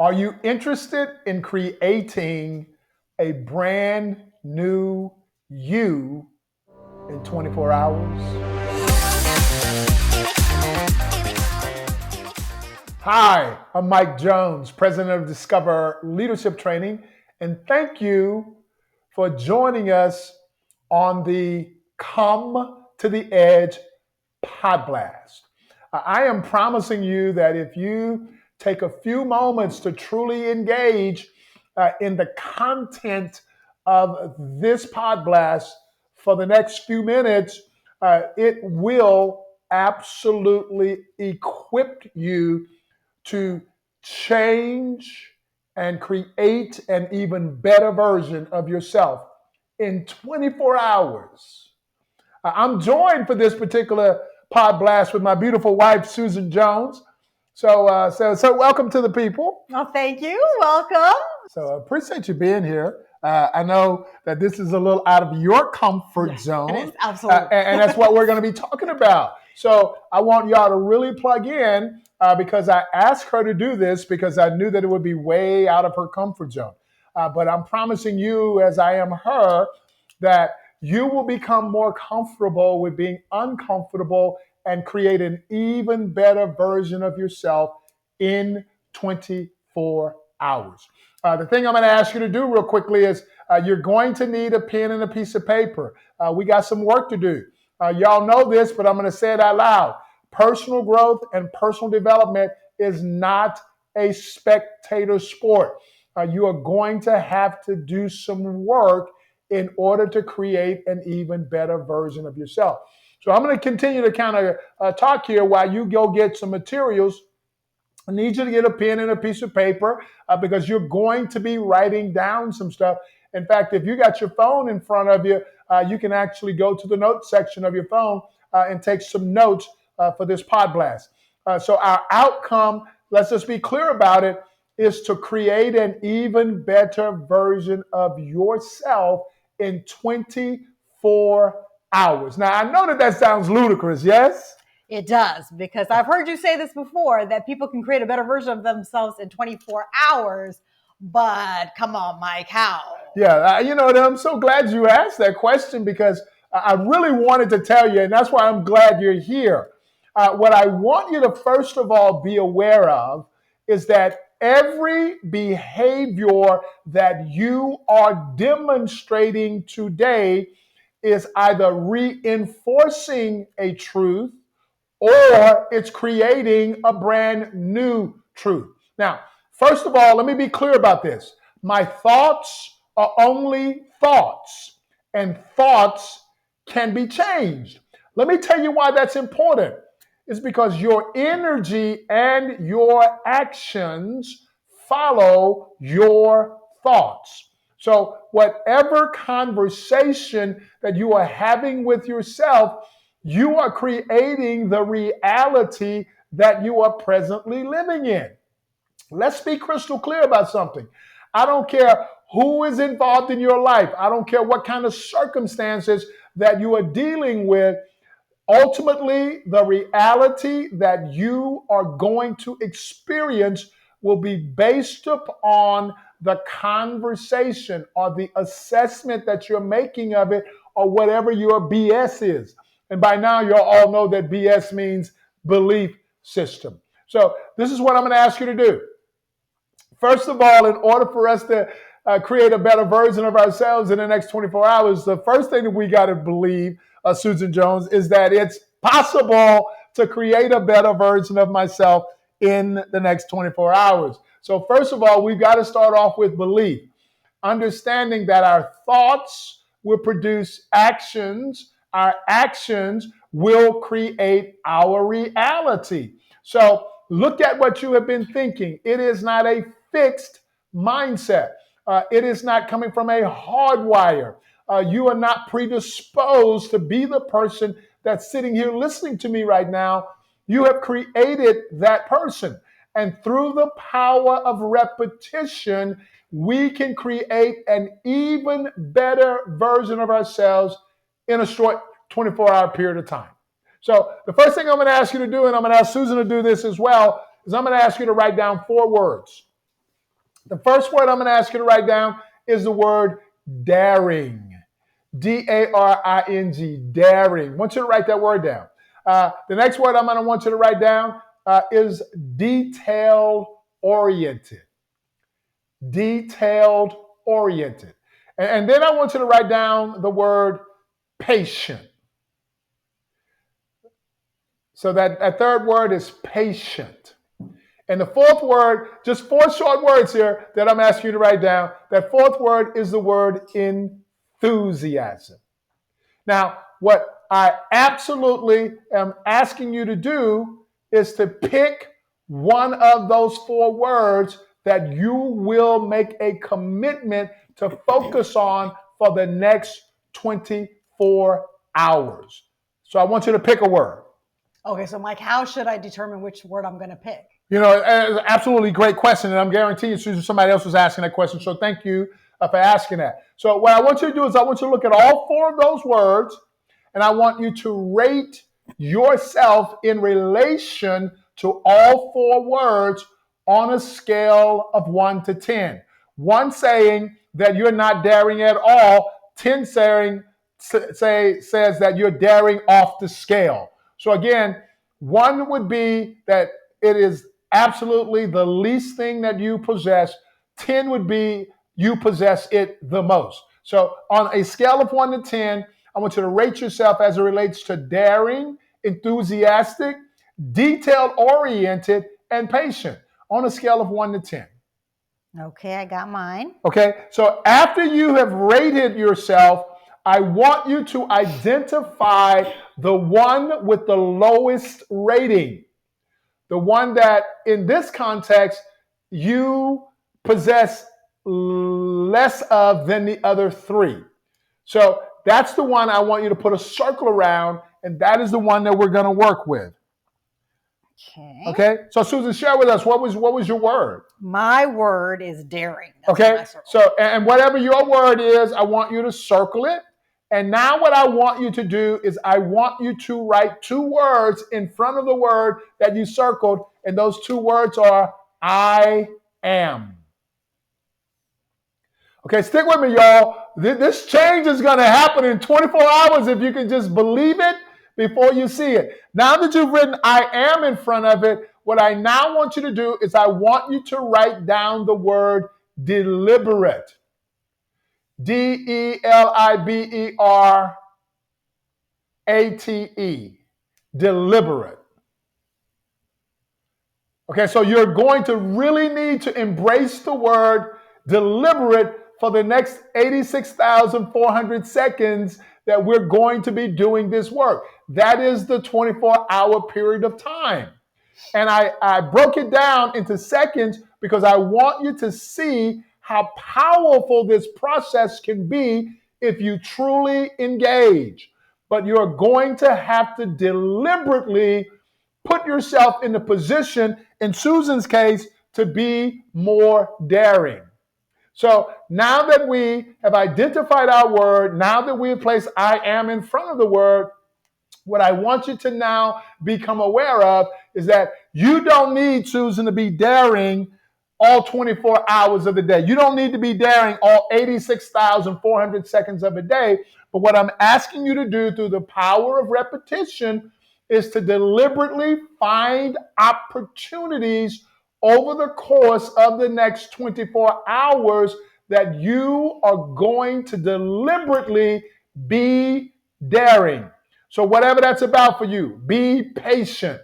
Are you interested in creating a brand new you in 24 hours? Hi, I'm Mike Jones, president of Discover Leadership Training, and thank you for joining us on the Come to the Edge Podblast. I am promising you that if you take a few moments to truly engage in the content of this Podblast for the next few minutes, it will absolutely equip you to change and create an even better version of yourself in 24 hours. I'm joined for this particular pod blast with my beautiful wife, Susan Jones. So welcome to the people. Well, thank you. Welcome. So I appreciate you being here. I know that this is a little out of your comfort zone. It is, absolutely. And that's what we're going to be talking about. So I want y'all to really plug in because I asked her to do this because I knew that it would be way out of her comfort zone. But I'm promising you, as I am her, that you will become more comfortable with being uncomfortable and create an even better version of yourself in 24 hours. The thing I'm going to ask you to do real quickly is you're going to need a pen and a piece of paper. We got some work to do. Y'all know this, but I'm going to say it out loud. Personal growth and personal development is not a spectator sport. You are going to have to do some work in order to create an even better version of yourself. So I'm going to continue to kind of talk here while you go get some materials. I need you to get a pen and a piece of paper because you're going to be writing down some stuff. In fact, if you got your phone in front of you, you can actually go to the notes section of your phone and take some notes for this pod blast. So our outcome, let's just be clear about it, is to create an even better version of yourself in 24 hours. Now, I know that sounds ludicrous, yes? It does, because I've heard you say this before, that people can create a better version of themselves in 24 hours. But come on, Mike, how? Yeah, I'm so glad you asked that question because I really wanted to tell you, and that's why I'm glad you're here. What I want you to first of all be aware of is that every behavior that you are demonstrating today is either reinforcing a truth or it's creating a brand new truth. Now, first of all, let me be clear about this. My thoughts are only thoughts, and thoughts can be changed. Let me tell you why that's important. It's because your energy and your actions follow your thoughts. So, whatever conversation that you are having with yourself, you are creating the reality that you are presently living in. Let's be crystal clear about something. I don't care who is involved in your life. I don't care what kind of circumstances that you are dealing with. Ultimately, the reality that you are going to experience will be based upon the conversation or the assessment that you're making of it or whatever your BS is. And by now, you all know that BS means belief system. So this is what I'm going to ask you to do. First of all, in order for us to create a better version of ourselves in the next 24 hours, the first thing that we got to believe, Susan Jones, is that it's possible to create a better version of myself in the next 24 hours. So first of all, we've got to start off with belief, understanding that our thoughts will produce actions, our actions will create our reality. So look at what you have been thinking. It is not a fixed mindset. It is not coming from a hardwire. You are not predisposed to be the person that's sitting here listening to me right now. You have created that person. And through the power of repetition, we can create an even better version of ourselves in a short 24-hour period of time. So the first thing I'm going to ask you to do, and I'm going to ask Susan to do this as well, is I'm going to ask you to write down 4 words. The first word I'm going to ask you to write down is the word daring. Daring, daring. I want you to write that word down. The next word I'm going to want you to write down is detail oriented. Detailed oriented. And then I want you to write down the word patient. So that third word is patient. And the fourth word, just four short words here that I'm asking you to write down. That fourth word is the word enthusiasm. Now, what I absolutely am asking you to do is to pick one of those four words that you will make a commitment to focus on for the next 24 hours. So I want you to pick a word. Okay, so Mike, how should I determine which word I'm going to pick? You know, absolutely great question, and I'm guaranteeing you somebody else was asking that question. So thank you for asking that. So what I want you to do is I want you to look at all four of those words, and I want you to rate yourself in relation to all four words on a scale of 1 to 10. 1 saying that you're not daring at all, 10 says that you're daring off the scale. So again, 1 would be that it is absolutely the least thing that you possess. 10 would be you possess it the most. So on a scale of 1 to 10, I want you to rate yourself as it relates to daring, enthusiastic, detail oriented, and patient on a scale of 1 to 10. Okay, I got mine. Okay, so after you have rated yourself, I want you to identify the one with the lowest rating. The one that, in this context, you possess less of than the other 3. So that's the one I want you to put a circle around, and that is the one that we're going to work with. Okay. So Susan, share with us what was your word? My word is daring. That's okay. So and whatever your word is, I want you to circle it. And now what I want you to do is I want you to write 2 words in front of the word that you circled, and those 2 words are I am. Okay, stick with me, y'all. This change is going to happen in 24 hours if you can just believe it before you see it. Now that you've written I am in front of it, what I now want you to do is I want you to write down the word deliberate. Deliberate. Deliberate. Okay, so you're going to really need to embrace the word deliberate for the next 86,400 seconds that we're going to be doing this work. That is the 24-hour period of time. And I broke it down into seconds because I want you to see how powerful this process can be if you truly engage. But you're going to have to deliberately put yourself in the position, in Susan's case, to be more daring. So now that we have identified our word, now that we have placed I am in front of the word, what I want you to now become aware of is that you don't need, Susan, to be daring all 24 hours of the day. You don't need to be daring all 86,400 seconds of a day. But what I'm asking you to do through the power of repetition is to deliberately find opportunities over the course of the next 24 hours that you are going to deliberately be daring. So whatever that's about for you, be patient,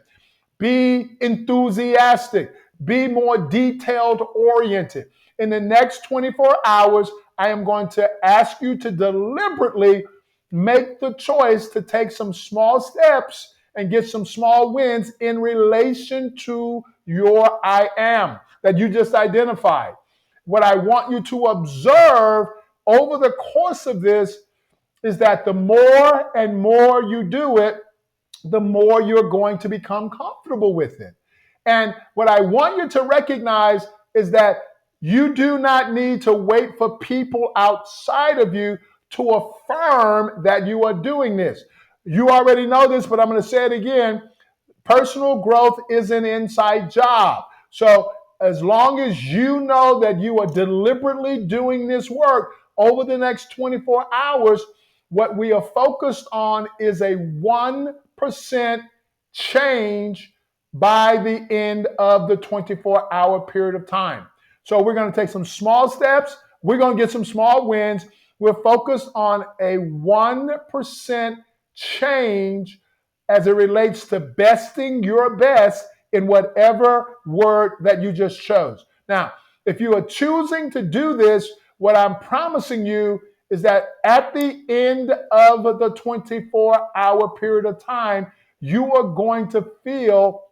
be enthusiastic, be more detailed oriented. In the next 24 hours, I am going to ask you to deliberately make the choice to take some small steps and get some small wins in relation to your I am that you just identified. What I want you to observe over the course of this is that the more and more you do it, the more you're going to become comfortable with it. And what I want you to recognize is that you do not need to wait for people outside of you to affirm that you are doing this. You already know this, but I'm going to say it again. Personal growth is an inside job. So as long as you know that you are deliberately doing this work over the next 24 hours, what we are focused on is a 1% change by the end of the 24-hour period of time. So we're going to take some small steps. We're going to get some small wins. We're focused on a 1% change as it relates to besting your best in whatever word that you just chose. Now, if you are choosing to do this, what I'm promising you is that at the end of the 24-hour period of time, you are going to feel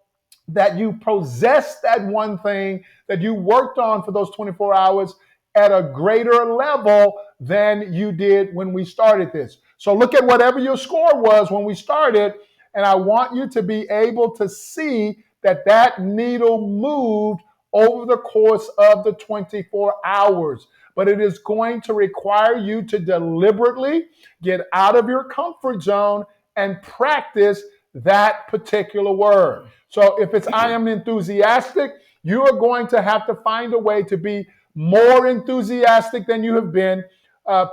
that you possess that one thing that you worked on for those 24 hours at a greater level than you did when we started this. So look at whatever your score was when we started, and I want you to be able to see that that needle moved over the course of the 24 hours. But it is going to require you to deliberately get out of your comfort zone and practice that particular word. So if it's I am enthusiastic, you are going to have to find a way to be more enthusiastic than you have been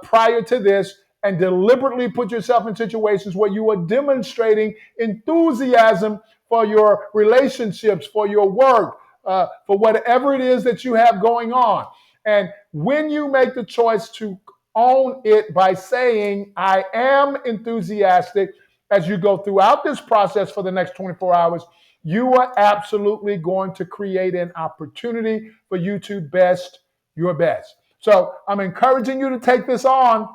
prior to this, and deliberately put yourself in situations where you are demonstrating enthusiasm for your relationships, for your work, for whatever it is that you have going on. And when you make the choice to own it by saying, I am enthusiastic, as you go throughout this process for the next 24 hours, you are absolutely going to create an opportunity for you to best your best. So I'm encouraging you to take this on.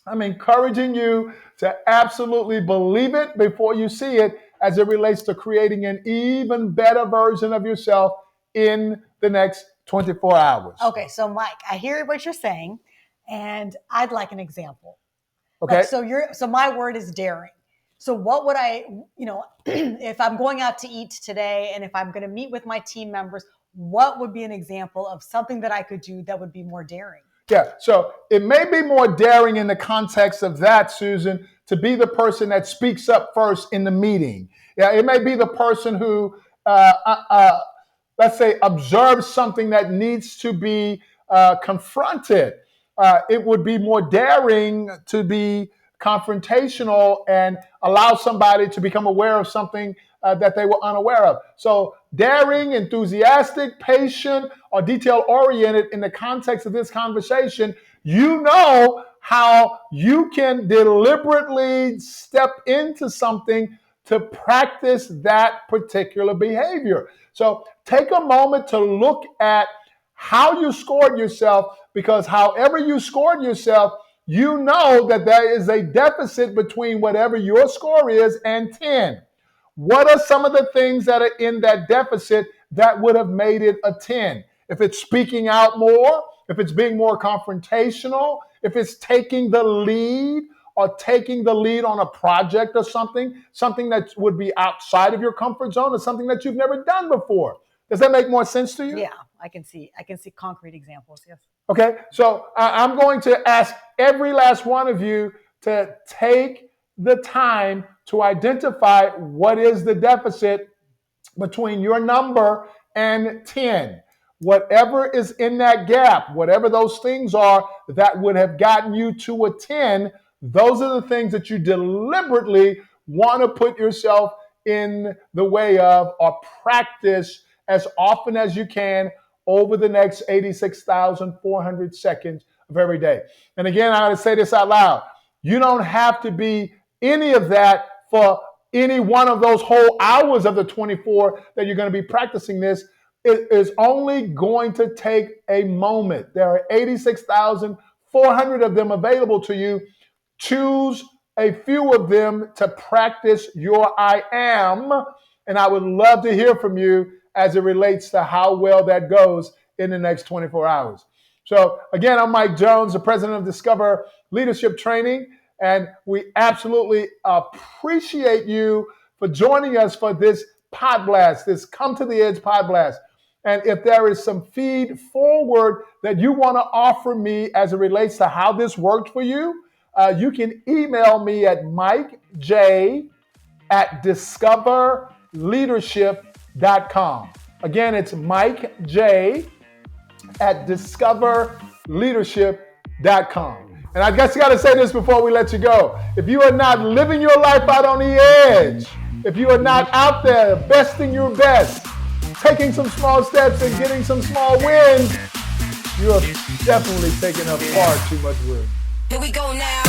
I'm encouraging you to absolutely believe it before you see it as it relates to creating an even better version of yourself in the next 24 hours. Okay, so Mike, I hear what you're saying, and I'd like an example. Okay. Like, so my word is daring. So what would I, if I'm going out to eat today and if I'm going to meet with my team members, what would be an example of something that I could do that would be more daring? Yeah, so it may be more daring in the context of that, Susan, to be the person that speaks up first in the meeting. Yeah, it may be the person who, let's say, observes something that needs to be confronted. It would be more daring to be confrontational and allow somebody to become aware of something that they were unaware of. So daring, enthusiastic, patient, or detail oriented in the context of this conversation, you know how you can deliberately step into something to practice that particular behavior. So take a moment to look at how you scored yourself, because however you scored yourself, you know that there is a deficit between whatever your score is and 10. What are some of the things that are in that deficit that would have made it a 10? If it's speaking out more, if it's being more confrontational, if it's taking the lead or taking the lead on a project or something that would be outside of your comfort zone or something that you've never done before. Does that make more sense to you? Yeah, I can see concrete examples. Yes. Okay, so I'm going to ask every last one of you to take the time to identify what is the deficit between your number and 10. Whatever is in that gap, whatever those things are that would have gotten you to a 10, those are the things that you deliberately want to put yourself in the way of or practice as often as you can over the next 86,400 seconds of every day. And again, I want to say this out loud. You don't have to be any of that for any one of those whole hours of the 24 that you're going to be practicing this. It is only going to take a moment. There are 86,400 of them available to you. Choose a few of them to practice your I am. And I would love to hear from you as it relates to how well that goes in the next 24 hours. So again, I'm Mike Jones, the president of Discover Leadership Training, and we absolutely appreciate you for joining us for this Pod Blast, this Come to the Edge Pod Blast. And if there is some feed forward that you want to offer me as it relates to how this worked for you, you can email me at mikej@discoverleadership.com. Again, it's Mike J at discoverleadership.com. And I guess I got to say this before we let you go. If you are not living your life out on the edge, if you are not out there besting your best, taking some small steps and getting some small wins, you are definitely taking up far too much room. Here we go now.